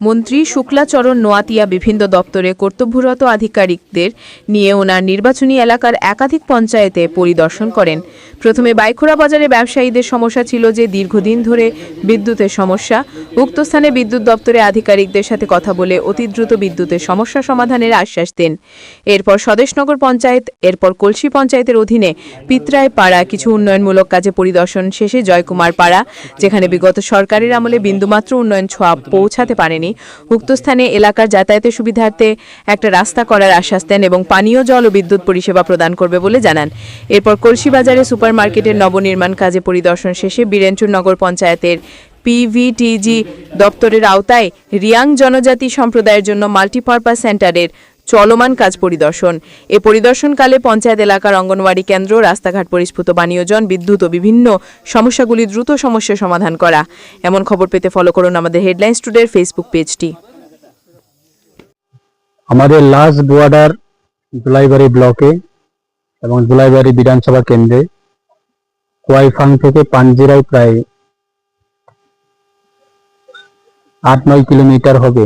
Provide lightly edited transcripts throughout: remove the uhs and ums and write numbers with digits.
মন্ত্রী শুক্লাচরণ নোয়াতিয়া বিভিন্ন দপ্তরে কর্তব্যরত আধিকারিকদের নিয়ে ওনার নির্বাচনী এলাকার একাধিক পঞ্চায়েতে পরিদর্শন করেন। প্রথমে বাইখোড়া বাজারে ব্যবসায়ীদের সমস্যা ছিল যে দীর্ঘদিন ধরে বিদ্যুতের সমস্যা। উক্ত স্থানে বিদ্যুৎ দপ্তরে আধিকারিকদের সাথে কথা বলে অতি দ্রুত বিদ্যুতের সমস্যা সমাধানের আশ্বাস দেন। এরপর স্বদেশনগর পঞ্চায়েত, এরপর কলসি পঞ্চায়েতের অধীনে পিত্রায় পাড়া কিছু উন্নয়নমূলক কাজে পরিদর্শন শেষে জয়কুমার পাড়া, যেখানে বিগত সরকারের আমলে বিন্দুমাত্র উন্নয়ন ছোঁয়া পৌঁছাতে পারেনি, উক্ত স্থানে এলাকার যাতায়াতের সুবিধার্থে একটা রাস্তা করার আশ্বাস দেন এবং পানীয় জল ও বিদ্যুৎ পরিষেবা প্রদান করবে বলে জানান। এরপর কলসি বাজারে সুপার মার্কেটের নবনির্মাণ কাজে পরিদর্শন শেষে বীরেন্দ্রনগর পঞ্চায়েতের পিভিটিজি দপ্তরের আওতায় রিয়াং জনজাতি সম্প্রদায়ের জন্য মাল্টিপারপাস সেন্টারের চলমান কাজ পরিদর্শন। এ পরিদর্শনকালে পঞ্চায়েত এলাকার অঙ্গনওয়াড়ি কেন্দ্র, রাস্তাঘাট, পরিস্ফুট পানীয় জল, বিদ্যুৎ ও বিভিন্ন সমস্যাগুলি দ্রুত সমস্যা সমাধান করা। এমন খবর পেতে ফলো করুন আমাদের হেডলাইন্স টুডের ফেসবুক পেজটি। আমাদের লাস্ট বর্ডার জুলাইবাড়ি ব্লকে এবং জুলাইবাড়ি বিধানসভা কেন্দ্রে কোয়াইফাং থেকে পাঞ্জিরায় প্রায় 8-9 কিলোমিটার হবে।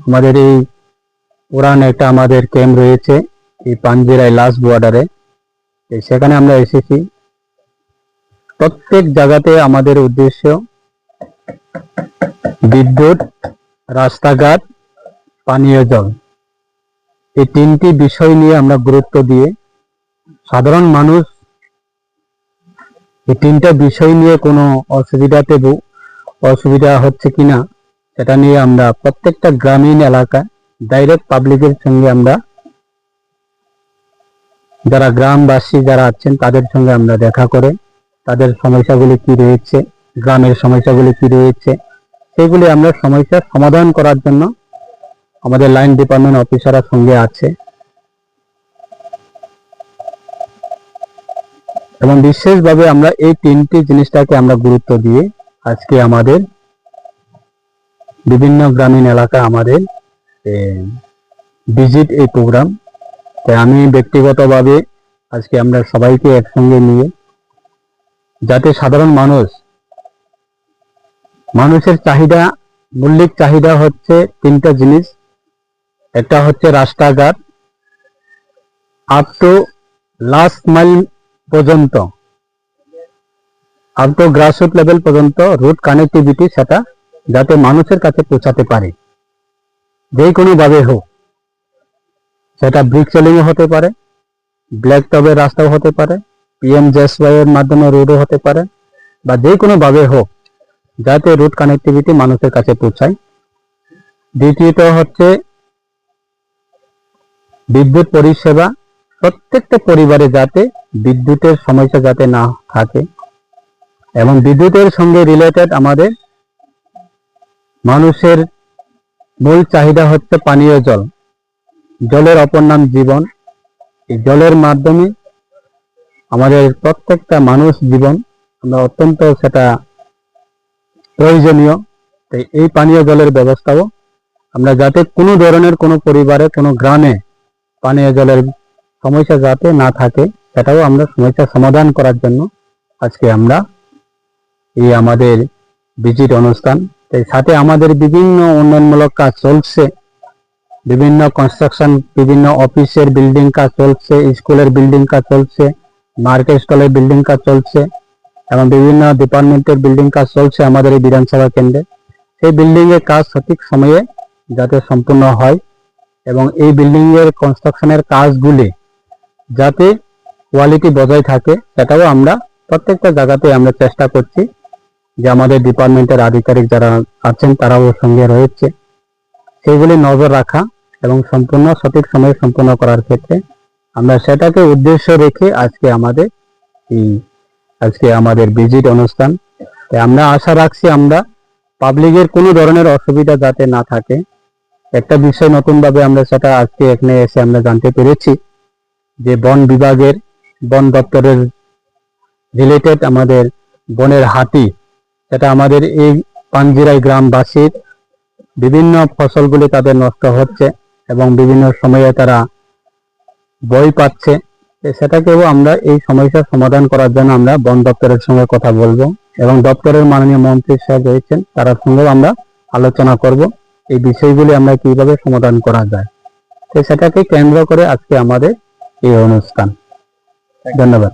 আমাদের এই পুরান একটা আমাদের ক্যাম্প রয়েছে এই পাঞ্জিরায় লাস্ট বর্ডারে, সেখানে আমরা এসেছি। প্রত্যেক জায়গাতে আমাদের উদ্দেশ্য বিদ্যুৎ, রাস্তাঘাট, পানীয় জল, এই তিনটি বিষয় নিয়ে আমরা গুরুত্ব দিয়ে সাধারণ মানুষ এই তিনটা বিষয় নিয়ে কোনো অসুবিধা হচ্ছে কিনা সেটা নিয়ে আমরা প্রত্যেকটা গ্রামীণ এলাকায় ডাইরেক্ট পাবলিকের সঙ্গে আমরা যারা গ্রামবাসী যারা আছেন তাদের সঙ্গে আমরা দেখা করে তাদের সমস্যাগুলি কি রয়েছে, গ্রামের সমস্যাগুলি কি রয়েছে, সেগুলি আমরা সমস্যার সমাধান করার জন্য আমাদের লাইন ডিপার্টমেন্ট অফিসাররা সঙ্গে আছে। এবং বিশেষভাবে আমরা এই তিনটি জিনিসটাকে আমরা গুরুত্ব দিয়ে আজকে আমাদের বিভিন্ন গ্রামীণ এলাকা আমাদের ভিজিট এই প্রোগ্রাম। তাই আমি ব্যক্তিগতভাবে আজকে আমরা সবাইকে একসঙ্গে নিয়ে যাতে সাধারণ মানুষের চাহিদা, মৌলিক চাহিদা হচ্ছে তিনটা জিনিস। একটা হচ্ছে রাস্তাঘাট আপ টু লাস্ট মাইল পর্যন্ত, আপ টু গ্রাসরুট লেভেল পর্যন্ত রুট কানেক্টিভিটি, সেটা যাতে মানুষের কাছে পৌঁছাতে পারে যে কোনো ভাবে হোক। সেটা ব্রিক সেলিং হতে পারে, ব্ল্যাক টপের রাস্তাও হতে পারে, PMJSY এর মাধ্যমে রোডও হতে পারে, বা যে কোনো ভাবে হোক যাতে রুট কানেক্টিভিটি মানুষের কাছে পৌঁছায়। দ্বিতীয়ত হচ্ছে বিদ্যুৎ পরিষেবা, প্রত্যেকটা পরিবারে যাতে বিদ্যুতের সমস্যা যাতে না থাকে। এবং বিদ্যুতের সঙ্গে রিলেটেড আমাদের মানুষের মূল চাহিদা হচ্ছে পানীয় জল। জলের অপর নাম জীবন। এই জলের মাধ্যমে আমাদের প্রত্যেকটা মানুষ জীবন আমরা অত্যন্ত সেটা প্রয়োজনীয়। তাই এই পানীয় জলের ব্যবস্থাও আমরা যাতে কোনো ধরনের কোনো পরিবারে কোনো গ্রামে পানীয় জলের সমস্যা যাতে না থাকে সেটাও আমরা সমস্যা সমাধান করার জন্য আজকে আমরা এই আমাদের ভিজিট অনুষ্ঠান। তাই সাথে আমাদের বিভিন্ন উন্নয়নমূলক কাজ চলছে, বিভিন্ন কনস্ট্রাকশন, বিভিন্ন অফিসের বিল্ডিং কাজ চলছে, স্কুলের বিল্ডিং কাজ চলছে, মার্কেট স্টলের বিল্ডিং কাজ চলছে এবং বিভিন্ন ডিপার্টমেন্টের বিল্ডিং কাজ চলছে আমাদের এই বিধানসভা কেন্দ্রে। সেই বিল্ডিং এর কাজ সঠিক সময়ে যাতে সম্পূর্ণ হয় এবং এই বিল্ডিং এর কনস্ট্রাকশনের কাজগুলি যাতে কোয়ালিটি বজায় থাকে সেটাও আমরা প্রত্যেকটা জায়গাতে আমরা চেষ্টা করছি যে আমাদের ডিপার্টমেন্টের আধিকারিক যারা আছেন তারাও সঙ্গে রয়েছে, সেইগুলি নজর রাখা এবং সম্পূর্ণ সঠিক সময়ে সম্পূর্ণ করার ক্ষেত্রে আমরা সেটাকে উদ্দেশ্য রেখে আজকে আমাদের ভিজিট অনুষ্ঠান। তাই আমরা আশা রাখছি আমরা পাবলিকের কোনো ধরনের অসুবিধা যাতে না থাকে। একটা বিষয় নতুনভাবে আমরা সেটা আজকে এখানে এসে আমরা জানতে পেরেছি যে বন বিভাগের, বন দপ্তরের রিলেটেড আমাদের বনের হাতি, সেটা আমাদের এই পাঞ্জিরাই গ্রামবাসীর বিভিন্ন ফসলগুলি তাদের নষ্ট হচ্ছে এবং বিভিন্ন সময়ে তারা ভয় পাচ্ছে। সেটাকেও আমরা এই সমস্যার সমাধান করার জন্য আমরা বন দপ্তরের সঙ্গে কথা বলবো এবং দপ্তরের মাননীয় মন্ত্রী সাহেব রয়েছেন তার সঙ্গেও আমরা আলোচনা করব এই বিষয়গুলি আমরা কিভাবে সমাধান করা যায়, তো সেটাকে কেন্দ্র করে আজকে আমাদের এই অনুষ্ঠান। ধন্যবাদ।